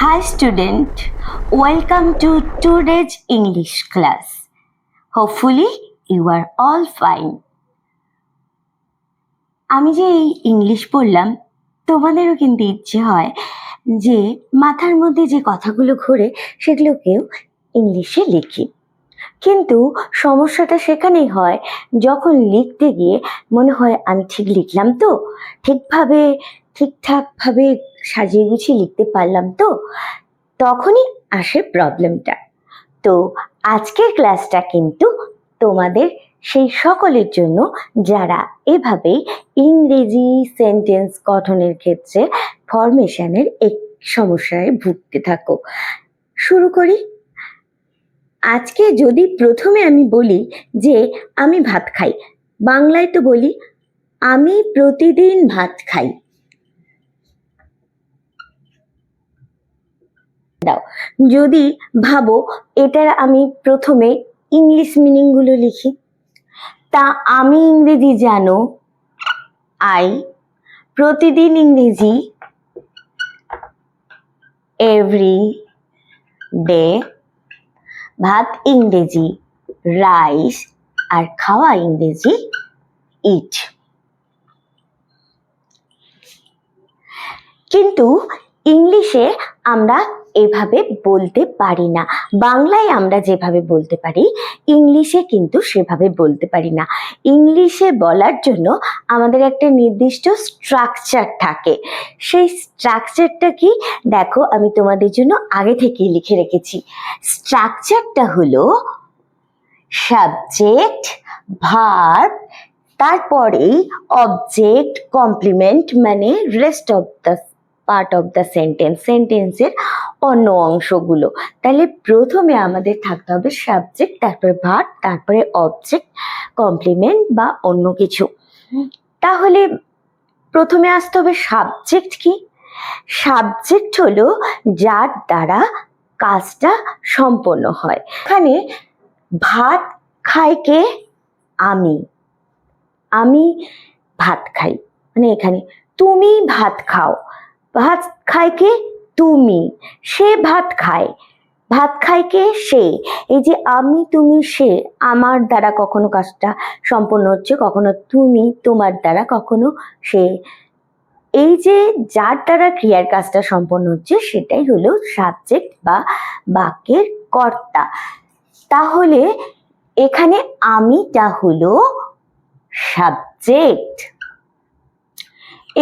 Hi student, welcome to today's English class. Hopefully you are all fine. আমি যে এই English পড়লাম তোমাদেরও কিন্তু ইচ্ছে হয় যে মাথার মধ্যে যে কথাগুলো ঘোরে সেগুলোকেও ইংলিশে লিখি, কিন্তু সমস্যাটা সেখানেই হয় যখন লিখতে গিয়ে মনে হয় আমি ঠিক লিখলাম তো, ঠিকঠাকভাবে সাজিয়ে গুছিয়ে লিখতে পারলাম তো, তখনই আসে প্রবলেমটা। তো আজকের ক্লাসটা কিন্তু তোমাদের সেই সকলের জন্য যারা এভাবেই ইংরেজি সেন্টেন্স গঠনের ক্ষেত্রে ফরমেশনের এক সমস্যায় ভুগতে থাকো। শুরু করি। আজকে যদি প্রথমে আমি বলি যে আমি ভাত খাই, বাংলায় তো বলি আমি প্রতিদিন ভাত খাই। দাও, যদি ভাবো এটার আমি প্রথমে ইংলিশ মিনিংগুলো লিখি, তা আমি ইংরেজি জানো আই, প্রতিদিন ইংরেজি এভরি ডে, ভাত ইংরেজি রাইস, আর খাওয়া ইংরেজি ইট। কিন্তু ইংলিশে আমরা এভাবে বলতে পারি না। বাংলায় আমরা যেভাবে বলতে পারি ইংলিশে কিন্তু সেভাবে বলতে পারি না। ইংলিশে বলার জন্য আমাদের একটা নির্দিষ্ট স্ট্রাকচার থাকে। সেই স্ট্রাকচারটা কি দেখো, আমি তোমাদের জন্য আগে থেকেই লিখে রেখেছি। স্ট্রাকচারটা হলো সাবজেক্ট, ভার্ব, তারপরেই অবজেক্ট, কমপ্লিমেন্ট মানে rest of the part of the সেন্টেন্সের অন্য অংশগুলো। তাহলে প্রথমে আমাদের থাকতে হবে সাবজেক্ট, তারপরে ভার্ব, তারপরে অবজেক্ট, কমপ্লিমেন্ট বা অন্য কিছু। তাহলে প্রথমে আসতে হবে সাবজেক্ট। কি সাবজেক্ট হলো যার দ্বারা কাজটা সম্পন্ন হয়। এখানে ভাত খাই কে? আমি ভাত খাই, মানে এখানে তুমি ভাত খাও, ভাত খায় কে? তুমি। সে ভাত খায়, ভাত খায় কে? সে। এই যে আমি, তুমি, সে, আমার দ্বারা কখনো কাজটা সম্পন্ন হচ্ছে, কখনো তুমি, তোমার দ্বারা, কখনো সে। এই যে যার দ্বারা ক্রিয়ার কাজটা সম্পন্ন হচ্ছে সেটাই হলো সাবজেক্ট বা বাক্যের কর্তা। তাহলে এখানে আমিটা হলো সাবজেক্ট।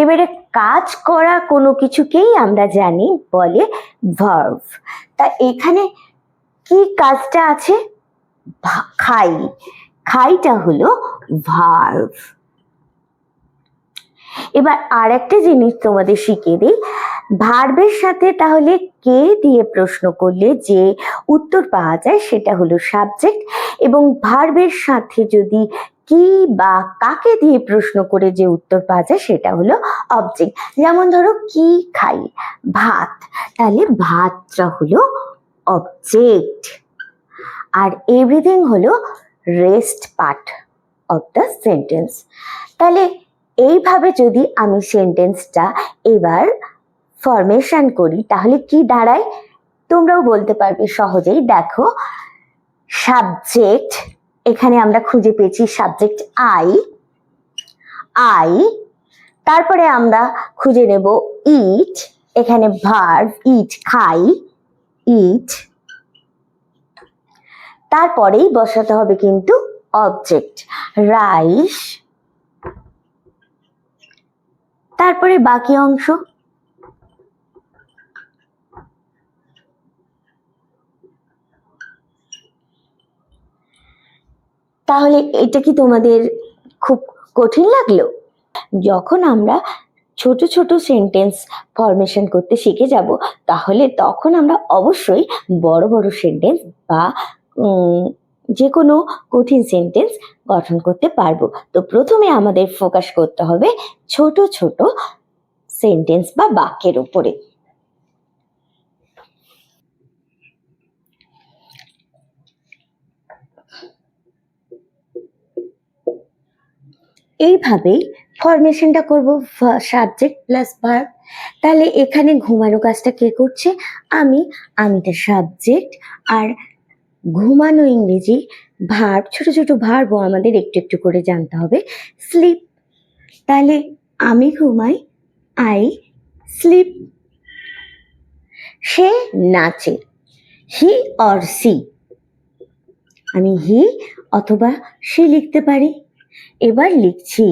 এবারে কাজ করা কোনো কিছুকেই আমরা জানি বলে ভার্ব। তা এখানে কি কাজটা আছে? খাই, খাইটা হলো ভার্ব। এবার আর একটা জিনিস তোমাদের শিখিয়ে দিই, ভার্বের সাথে তাহলে কে দিয়ে প্রশ্ন করলে যে উত্তর পাওয়া যায় সেটা হলো সাবজেক্ট, এবং ভার্বের সাথে যদি কি বা কাকে দিয়ে প্রশ্ন করে যে উত্তর পাওয়া যায় সেটা হলো অবজেক্ট। যেমন ধরো কি খাই? ভাত, তাহলে ভাতটা হলো অবজেক্ট, আর এভরিথিং হলো rest part of the sentence. তাহলে এইভাবে যদি আমি সেন্টেন্সটা এবার ফরমেশন করি তাহলে কি দাঁড়ায় তোমরাও বলতে পারবে সহজেই। দেখো, সাবজেক্ট, এখানে আমরা খুঁজে পেয়েছি সাবজেক্ট আই, তারপরে আমরা খুঁজে নেব ইট, এখানে ভার্ব ইট, খাই, ইট, তারপরেই বসাতে হবে কিন্তু অবজেক্ট রাইস, তারপরে বাকি অংশ। তাহলে এটা কি তোমাদের খুব কঠিন লাগলো? যখন আমরা ছোট ছোট সেন্টেন্স ফরমেশন করতে শিখে যাব তাহলে তখন আমরা অবশ্যই বড় বড় সেন্টেন্স বা যে কোনো কঠিন সেন্টেন্স গঠন করতে পারবো। তো প্রথমে আমাদের ফোকাস করতে হবে ছোট ছোট সেন্টেন্স বা বাক্যের উপরে। এইভাবেই ফরমেশনটা করব সাবজেক্ট প্লাস ভার্ব। তাহলে এখানে ঘুমানো কাজটা কে করছে? আমিটা সাবজেক্ট, আর ঘুমানো ইংরেজি ভার্ব। ছোট ছোট ভার্বও আমাদের একটু একটু করে জানতে হবে। স্লিপ, তাহলে আমি ঘুমাই, আই স্লিপ। সে নাচে, হি অর সি। আমি হি অথবা সে লিখতে পারি। এবার লিখছি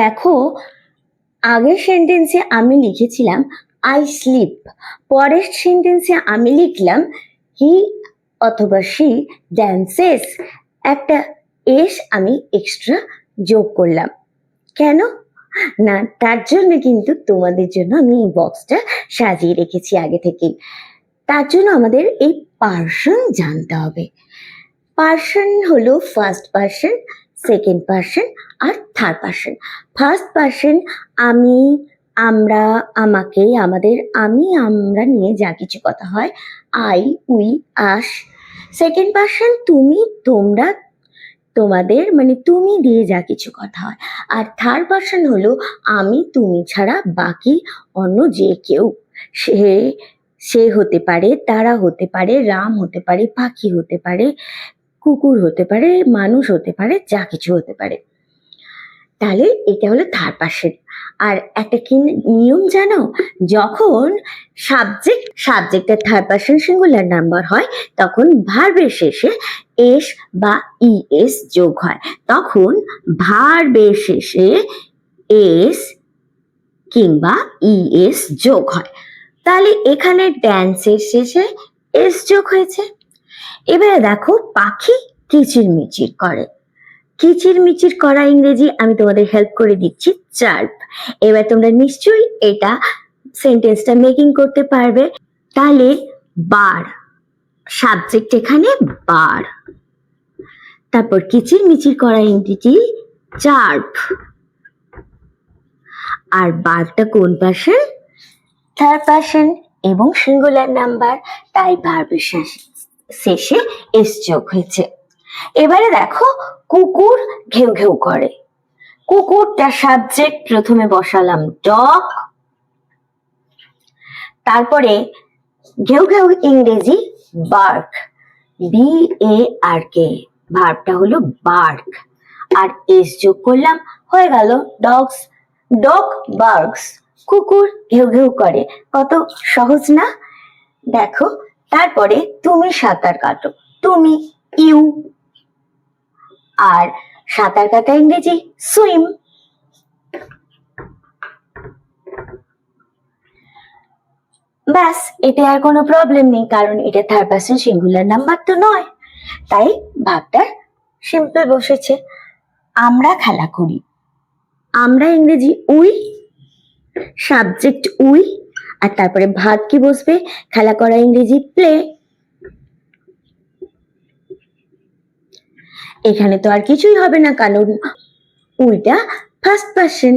দেখো, আগের সেন্টেন্সে আমি লিখেছিলাম আই স্লিপ, পরের সেন্টেন্সে আমি লিখলাম হি অথবা সি ড্যান্সেস। একটা এস আমি এক্সট্রা যোগ করলাম। কেন না, তার জন্য কিন্তু তোমাদের জন্য আমি এই বক্সটা সাজিয়ে রেখেছি আগে থেকেই। তার জন্য আমাদের এই পার্সন জানতে হবে। পার্সন হলো ফার্স্ট পার্সন, সেকেন্ড পার্সন আর থার্ড পার্সন। ফার্স্ট পার্সন আমি, আমরা, আমাকে, আমাদের, আমরা নিয়ে যা কিছু কথা হয়, I, we, us. Second person তুমি, তোমরা, তোমাদের, মানে তুমি দিয়ে যা কিছু কথা হয়। আর থার্ড পার্সন হলো আমি, তুমি ছাড়া বাকি অন্য যে কেউ। সে হতে পারে, তারা হতে পারে, রাম হতে পারে, পাখি হতে পারে, কুকুর হতে পারে, মানুষ হতে পারে, যা কিছু হতে পারে। তাহলে এটা হলো থার্ড পার্সন। আর একটা কি নিয়ম জানো? যখন সাবজেক্টের থার্ড পার্সন সিঙ্গুলার নাম্বার হয়, তখন ভার্বের শেষে এস বা ইএস যোগ হয়। তখন ভার্বের শেষে এস কিংবা ইএস যোগ হয়। তাহলে এখানে ড্যান্সের শেষে এস যোগ হয়েছে। এবারে দেখো, পাখি কিচিরমিচির করে। কিচিরমিচির করা ইংরেজি আমি তোমাদের হেল্প করে দিচ্ছি, চার্প। এবার তোমরা নিশ্চয়ই এটা সেন্টেন্সটা মেকিং করতে পারবে। তাহলে বার, সাবজেক্ট এখানে বার, তারপর কিচিরমিচির করা ইংরেজি চার্প, আর বারটা কোন পার্সন? থার্ড পার্সন এবং সিঙ্গুলার নাম্বার, তাই ভার্বের শেষে এস যোগ হয়েছে। এবারে দেখো, কুকুর ঘেউ ঘেউ করে। কুকুরটা সাবজেক্ট, প্রথমে বসালাম ডগ, তারপরে ঘেউ ঘেউ ইংরেজি বার্ক, BARK, ভার্বটা হলো বার্ক, আর এস যোগ করলাম, হয়ে গেল ডগস। ডগ বার্কস, কুকুর ঘেউ ঘেউ করে। কত সহজ না? দেখো, তারপরে তুমি সাঁতার কাটো, তুমি ইউ, আর সাঁতার কাটা ইংরেজি সুইম। ব্যাস, এতে আর কোনো প্রবলেম নেই, কারণ এটা থার্ড পার্সন সিঙ্গুলার নাম্বার তো নয়, তাই ভাবটা সিম্পল বসেছে। আমরা খেলা করি, আমরা ইংরেজি উই, সাবজেক্ট উই, আর তারপরে ভার্ব কি বসবে? খেলা করা ইংরেজি প্লে। এখানে তো আর কিছুই হবে না, কারণ উইটা ফার্স্ট পার্সন।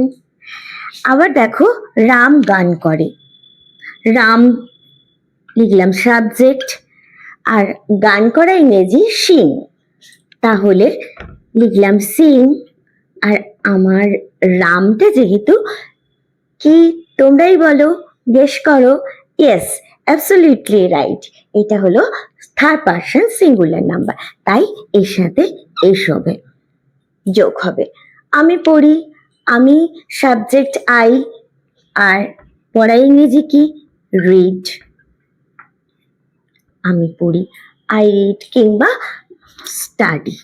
আবার দেখো, রাম গান করে, রাম লিখলাম সাবজেক্ট, আর গান করা ইংরেজি সিং, তাহলে লিখলাম সিং। আর আমার রামটা যেহেতু কি, তোমরাই বলো, গেস করো। ইয়েস, অ্যাবসলিউটলি রাইট, এটা হলো থার্ড পার্সন সিঙ্গুলার নাম্বার, তাই এর সাথে এস হবে, যোগ হবে। আমি পড়ি, আমি সাবজেক্ট আই, আর পড়া ইংরেজি কি? রিড। আমি পড়ি, আই রিড, কিংবা স্টাডি।